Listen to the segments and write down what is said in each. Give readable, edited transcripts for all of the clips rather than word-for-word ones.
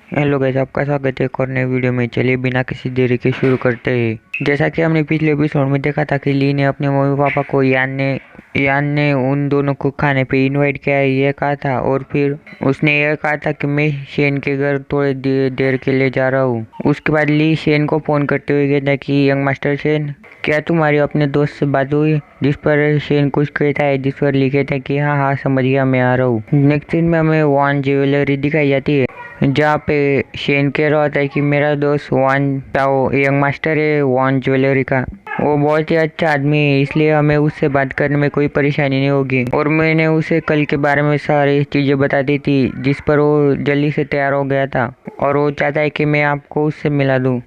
Hello guys, आपका स्वागत है एक और नए वीडियो में। चलिए बिना किसी देरी के शुरू करते हैं। जैसा कि हमने पिछले एपिसोड में देखा था कि ली ने अपने मम्मी पापा को यान ने उन दोनों को खाने पे इनवाइट किया, ये कहा था। और फिर उसने यह कहा था कि मैं शेन के घर थोड़ी देर के लिए जा रहा हूँ। उसके बाद ली शेन को फोन करते हुए कहता कि यंग मास्टर शेन, क्या तुम्हारी अपने दोस्त से बात हुई? जिस पर शेन कुछ कहता है, जिस पर ली कहता है कि हाँ हाँ समझ गया, मैं आ रहा हूँ। नेक्स्ट सीन में हमें वॉन ज्वेलरी दिखाई जाती है, जहाँ पे शेन कह रहा होता है कि मेरा दोस्त वान चाओ यंग मास्टर है वॉन ज्वेलरी का। वो बहुत ही अच्छा आदमी है, इसलिए हमें उससे बात करने में कोई परेशानी नहीं होगी। और मैंने उसे कल के बारे में सारी चीज़ें बता दी थी, जिस पर वो जल्दी से तैयार हो गया था। और वो चाहता है कि मैं आपको उससे मिला दूँ,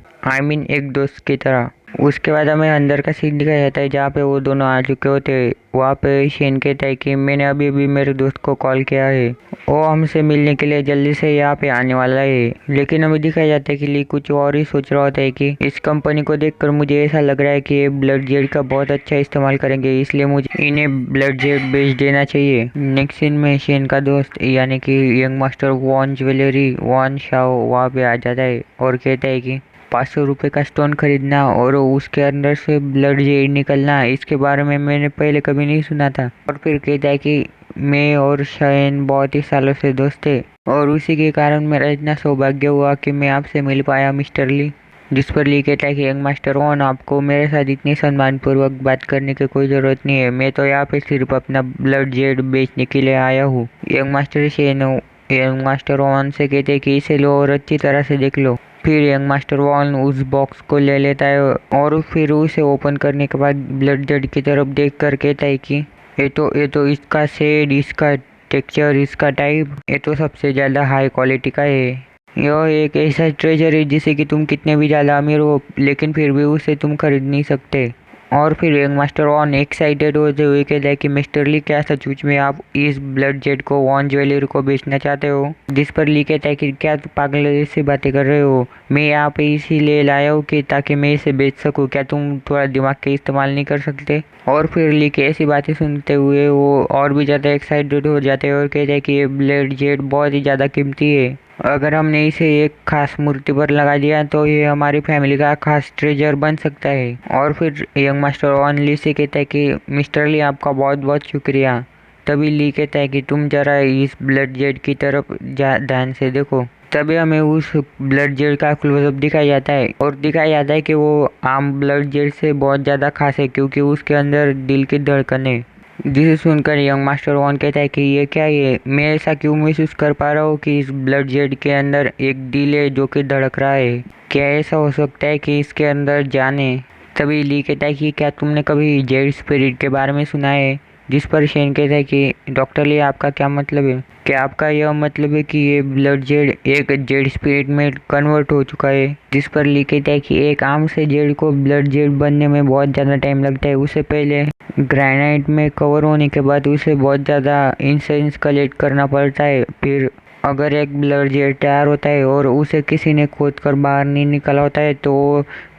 एक दोस्त की तरह। उसके बाद हमें अंदर का सीन दिखाया जाता है, जहाँ पे वो दोनों आ चुके होते हैं। वहाँ पे शेन कहता है कि मैंने अभी अभी मेरे दोस्त को कॉल किया है, वो हमसे मिलने के लिए जल्दी से यहाँ पे आने वाला है। लेकिन हमें दिखाया जाता है कि ली कुछ और ही सोच रहा होता है कि इस कंपनी को देखकर मुझे ऐसा लग रहा है कि ये ब्लड जेड का बहुत अच्छा इस्तेमाल करेंगे, इसलिए मुझे इन्हें ब्लड जेड बेच देना चाहिए। नेक्स्ट सीन में शेन का दोस्त यानी कि यंग मास्टर वॉन ज्वेलरी वॉन शाओ वहाँ पे आ जाता है और कहता है कि 500 रुपये का स्टोन खरीदना और उसके अंदर से ब्लड जेड निकलना, इसके बारे में मैंने पहले कभी नहीं सुना था। और फिर कहता है कि मैं और शायन बहुत ही सालों से दोस्त थे और उसी के कारण मेरा इतना सौभाग्य हुआ कि मैं आपसे मिल पाया मिस्टर ली। जिस पर ली कहता है कि यंग मास्टर वॉन, आपको मेरे साथ इतनी सम्मानपूर्वक बात करने की कोई ज़रूरत नहीं है, मैं तो यहाँ पे सिर्फ अपना ब्लड जेड बेचने के लिए आया हूँ। यंग मास्टर वॉन से कहते हैं कि इसे लो और अच्छी तरह से देख लो। फिर यंग मास्टर वॉन उस बॉक्स को ले लेता है और फिर उसे ओपन करने के बाद ब्लड जेड की तरफ देख कर कहता है कि ये तो इसका शेड, इसका टेक्सचर, इसका टाइप, ये तो सबसे ज़्यादा हाई क्वालिटी का है। यह एक ऐसा ट्रेजर है जिसे कि तुम कितने भी ज़्यादा अमीर हो लेकिन फिर भी उसे तुम खरीद नहीं सकते। और फिर यंग मास्टर वॉन एक्साइटेड होते हुए कहता है कि मिस्टर ली, क्या सचमुच में आप इस ब्लड जेड को वॉन ज्वेलरी को बेचना चाहते हो? जिस पर ली कहता है कि क्या तुम पागल जैसी बातें कर रहे हो, मैं यहाँ पे इसीलिए लाया हूँ कि ताकि मैं इसे बेच सकूँ, क्या तुम थोड़ा दिमाग का इस्तेमाल नहीं कर सकते? और फिर ली की ऐसी बातें सुनते हुए वो और भी ज़्यादा एक्साइटेड हो जाते हैं और कहते हैं कि ये ब्लड जेड बहुत ही ज़्यादा कीमती है। अगर हमने इसे एक खास मूर्ति पर लगा दिया तो ये हमारी फैमिली का खास ट्रेजर बन सकता है। और फिर यंग मास्टर वॉन ली से कहता है कि मिस्टर ली, आपका बहुत बहुत शुक्रिया। तभी ली कहता है कि तुम जरा इस ब्लड जेड की तरफ ध्यान से देखो। तभी हमें उस ब्लड जेड का क्लोजअप दिखाया जाता है और दिखाया जाता है कि वो आम ब्लड जेड से बहुत ज़्यादा खास है, क्योंकि उसके अंदर दिल की धड़कन है। जिसे सुनकर यंग मास्टर वॉन कहता है कि ये क्या है, मैं ऐसा क्यों महसूस कर पा रहा हूँ कि इस ब्लड जेड के अंदर एक दिल है जो कि धड़क रहा है, क्या ऐसा हो सकता है कि इसके अंदर जान है? तभी ली कहता है कि क्या तुमने कभी जेड स्पिरिट के बारे में सुना है? जिस पर शेन कहता है कि डॉक्टर ली, आपका क्या मतलब है? क्या आपका यह मतलब है कि ये ब्लड जेड एक जेड स्पिरिट में कन्वर्ट हो चुका है? जिस पर ली कहता है कि एक आम से जेड को ब्लड जेड बनने में बहुत ज़्यादा टाइम लगता है, उसे पहले ग्रेनाइट में कवर होने के बाद उसे बहुत ज़्यादा इंसेंस कलेक्ट करना पड़ता है। फिर अगर एक ब्लड जेड तैयार होता है और उसे किसी ने खोद कर बाहर नहीं निकाला होता है तो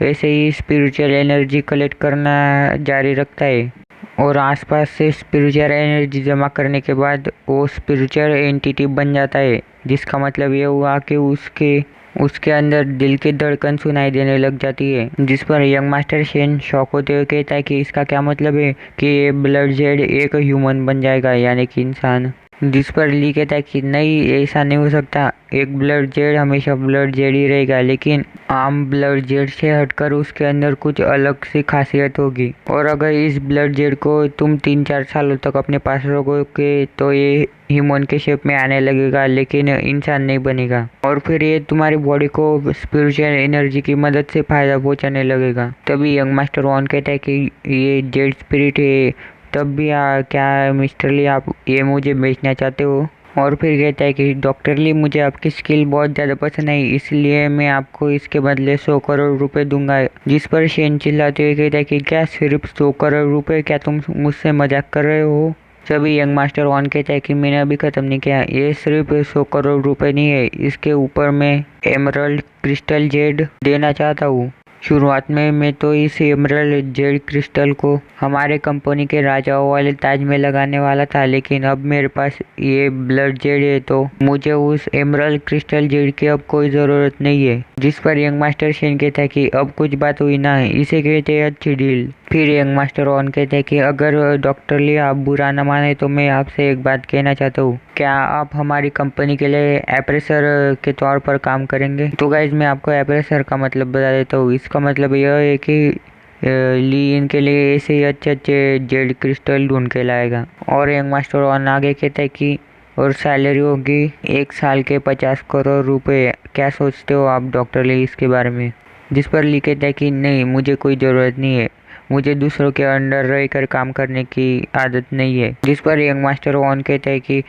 वैसे ही स्पिरिचुअल एनर्जी कलेक्ट करना जारी रखता है और आसपास से स्पिरिचुअल एनर्जी जमा करने के बाद वो स्पिरिचुअल एंटिटी बन जाता है। जिसका मतलब ये हुआ कि उसके अंदर दिल की धड़कन सुनाई देने लग जाती है। जिस पर यंग मास्टर शेन शॉक होते हुए कहता है कि इसका क्या मतलब है कि ये ब्लड जेड एक ह्यूमन बन जाएगा, यानी कि इंसान। जिस पर ली कहता है कि नहीं, ऐसा नहीं हो सकता, एक ब्लड जेड हमेशा ब्लड जेड ही रहेगा, लेकिन आम ब्लड जेड से हटकर उसके अंदर कुछ अलग सी खासियत होगी। और अगर इस ब्लड जेड को तुम 3-4 सालों तक अपने पास रखोगे तो ये ह्यूमन के शेप में आने लगेगा, लेकिन इंसान नहीं बनेगा। और फिर ये तुम्हारी बॉडी को स्पिरिचुअल एनर्जी की मदद से फायदा पहुंचाने लगेगा। तभी यंग मास्टर वॉन कहता है कि ये जेड स्पिरिट है, तब भी क्या मिस्टर ली, आप ये मुझे बेचना चाहते हो? और फिर कहता है कि डॉक्टर ली, मुझे आपकी स्किल बहुत ज़्यादा पसंद आई, इसलिए मैं आपको इसके बदले 100 करोड़ रुपए दूंगा। जिस पर शेन चिल्लाते हुए कहता है कि क्या सिर्फ 100 करोड़ रुपए, क्या तुम मुझसे मजाक कर रहे हो? सभी यंग मास्टर वॉन कहता है कि मैंने अभी ख़त्म नहीं किया, ये सिर्फ 100 करोड़ रुपए नहीं है, इसके ऊपर मैं एमरल्ड क्रिस्टल जेड देना चाहता हूँ। शुरुआत में मैं तो इस एमरल्ड जेड क्रिस्टल को हमारे कंपनी के राजाओं वाले ताज में लगाने वाला था, लेकिन अब मेरे पास ये ब्लड जेड है तो मुझे उस एमरल्ड क्रिस्टल जेड की अब कोई ज़रूरत नहीं है। जिस पर यंग मास्टर शेन कहता है कि अब कुछ बात हुई ना, इसे कहते हैं अच्छी डील। फिर यंग मास्टर ऑन कहते हैं कि अगर डॉक्टर ली आप बुरा न माने तो मैं आपसे एक बात कहना चाहता हूँ, क्या आप हमारी कंपनी के लिए एप्रेसर के तौर पर काम करेंगे? तो गाइज मैं आपको एप्रेसर का मतलब बता देता हूँ। इसका मतलब यह है कि ली इनके लिए ऐसे ही अच्छे अच्छे जेड क्रिस्टल ढूंढ के लाएगा। और यंग मास्टर ऑन आगे कहता है कि और सैलरी होगी 1 साल के 50 करोड़ रुपए। क्या सोचते हो आप डॉक्टर ली इसके बारे में? जिस पर ली कहता है कि नहीं, मुझे कोई ज़रूरत नहीं है, मुझे दूसरों के अंडर रहकर काम करने की आदत नहीं है। जिस पर यंग मास्टर ऑन कहता है कि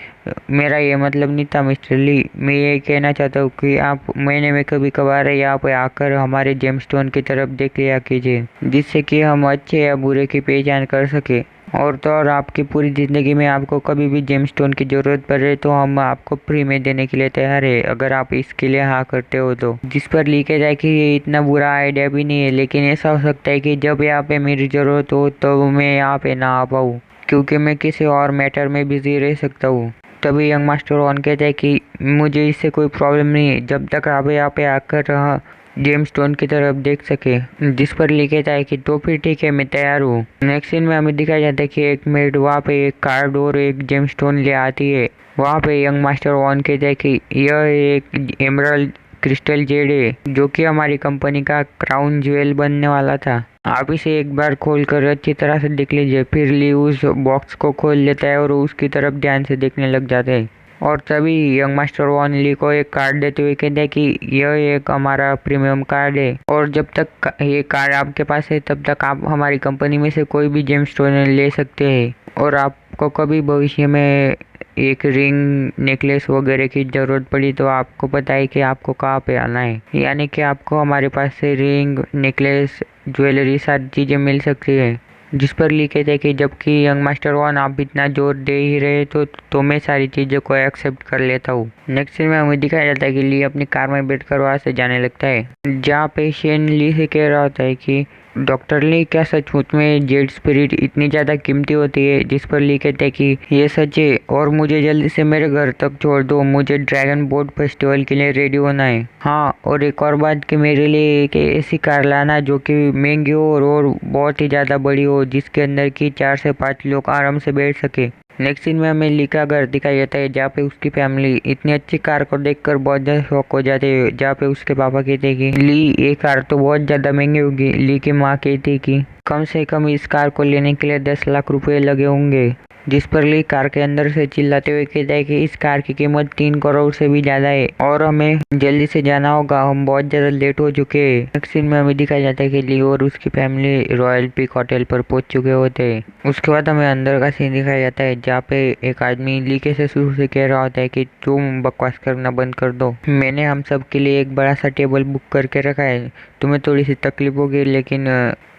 मेरा ये मतलब नहीं था मिस्टर ली, मैं ये कहना चाहता हूँ कि आप महीने में कभी कभार यहाँ पे आकर हमारे जेमस्टोन की तरफ देख लिया कीजिए, जिससे कि हम अच्छे या बुरे की पहचान कर सके। और तो और आपकी पूरी ज़िंदगी में आपको कभी भी जेमस्टोन की ज़रूरत पड़े तो हम आपको फ्री में देने के लिए तैयार है, अगर आप इसके लिए हाँ करते हो तो। जिस पर लिखे जाए कि ये इतना बुरा आइडिया भी नहीं है, लेकिन ऐसा हो सकता है कि जब यहाँ पे मेरी ज़रूरत हो तो मैं यहाँ पे ना आ पाऊँ, क्योंकि मैं किसी और मैटर में बिजी रह सकता हूँ। तभी यंग मास्टर ऑन कहता है कि मुझे इससे कोई प्रॉब्लम नहीं है, जब तक आप यहाँ पे आकर जेमस्टोन की तरफ देख सके। जिस पर लिखा था कि तो फिर ठीक है, मैं तैयार हूँ। नेक्स्ट सीन में हमें दिखाया जाता है कि एक मेड वहाँ पे एक कार्ड और एक जेमस्टोन ले आती है। वहाँ पे यंग मास्टर ऑन कहता है कि यह एक एमरल्ड क्रिस्टल जेड है जो कि हमारी कंपनी का क्राउन ज्वेल बनने वाला था। आप इसे एक बार खोल कर अच्छी तरह से देख लीजिए। फिर ली उस बॉक्स को खोल लेता है और उसकी तरफ ध्यान से देखने लग जाते हैं। और तभी यंग मास्टर वन ली को एक कार्ड देते हुए कहते हैं कि यह एक हमारा प्रीमियम कार्ड है और जब तक ये कार्ड आपके पास है तब तक आप हमारी कंपनी में से कोई भी जेमस्टोन ले सकते हैं, और आपको कभी भविष्य में एक रिंग नेकलेस वगैरह की ज़रूरत पड़ी तो आपको पता है कि आपको कहाँ पे आना है, यानी कि आपको हमारे पास से रिंग नेकलेस ज्वेलरी सारी चीज़ें मिल सकती है। जिस पर लिखे थे कि जबकि यंग मास्टर वन आप इतना जोर दे ही रहे तो मैं सारी चीज़ों को एक्सेप्ट कर लेता हूँ। नेक्स्ट सीन में हमें दिखाया जाता है कि ली अपनी कार में बैठकर वहाँ से जाने लगता है, जहाँ पे शेन ली से कह रहा होता है कि डॉक्टर ली क्या सचमुच में जेड स्पिरिट इतनी ज़्यादा कीमती होती है? जिस पर ली कहते हैं कि ये सच है और मुझे जल्दी से मेरे घर तक छोड़ दो, मुझे ड्रैगन बोट फेस्टिवल के लिए रेडी होना है। हाँ, और एक और बात कि मेरे लिए एक ऐसी कार लाना जो कि महंगी हो और बहुत ही ज़्यादा बड़ी हो, जिसके अंदर की 4 से 5 लोग आराम से बैठ सके। नेक्स्ट सीन में हमें ली का घर दिखाया जाता है, जहाँ पे उसकी फैमिली इतनी अच्छी कार को देखकर बहुत ज़्यादा शौक हो जाते हैं। जहाँ पे उसके पापा कहते हैं कि ली ये कार तो बहुत ज़्यादा महंगी होगी। ली की माँ कहती है कि कम से कम इस कार को लेने के लिए 10 लाख रुपए लगे होंगे। जिस पर ली कार के अंदर से चिल्लाते हुए कहता है कि इस कार की कीमत 3 करोड़ से भी ज़्यादा है और हमें जल्दी से जाना होगा, हम बहुत ज़्यादा लेट हो चुके हैं। नेक्स्ट सीन में हमें दिखाया जाता है कि ली और उसकी फैमिली रॉयल पीक होटल पर पहुंच चुके होते हैं। उसके बाद हमें अंदर का सीन दिखाया जाता है, जहाँ पे एक आदमी ली के ससुर से कह रहा होता है कि तुम बकवास करना बंद कर दो, मैंने हम सब के लिए एक बड़ा सा टेबल बुक करके रखा है, तुम्हें थोड़ी सी तकलीफ होगी लेकिन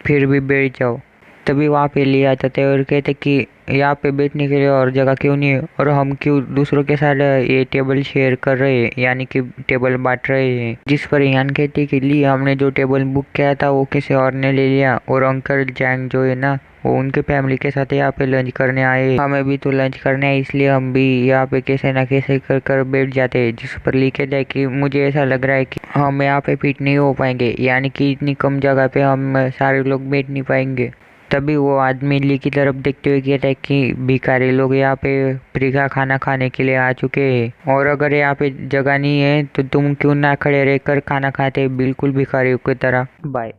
फिर भी बैठ जाओ। तभी वहाँ पे ली आ जाते हैं और कहते कि यहाँ पे बैठने के लिए और जगह क्यों नहीं है और हम क्यों दूसरों के साथ ये टेबल शेयर कर रहे हैं, यानी कि टेबल बांट रहे हैं। जिस पर यान कहती कि ली हमने जो टेबल बुक किया था वो किसी और ने ले लिया और अंकल जैंग जो है ना वो उनके फैमिली के साथ यहाँ पे लंच करने आए, हमें भी तो लंच करना है इसलिए हम भी यहाँ पे कैसे ना कैसे कर कर बैठ जाते हैं। जिस पर लिखे जाए कि मुझे ऐसा लग रहा है कि हम यहाँ पे फिट नहीं हो पाएंगे, यानी कि इतनी कम जगह पे हम सारे लोग बैठ नहीं पाएंगे। तभी वो आदमी ली की तरफ देखते हुए कहता है कि भिखारी लोग यहाँ पे फ्री का खाना खाने के लिए आ चुके हैं और अगर यहाँ पे जगह नहीं है तो तुम क्यों ना खड़े रहकर खाना खाते, बिल्कुल भिखारियों की तरह। बाय।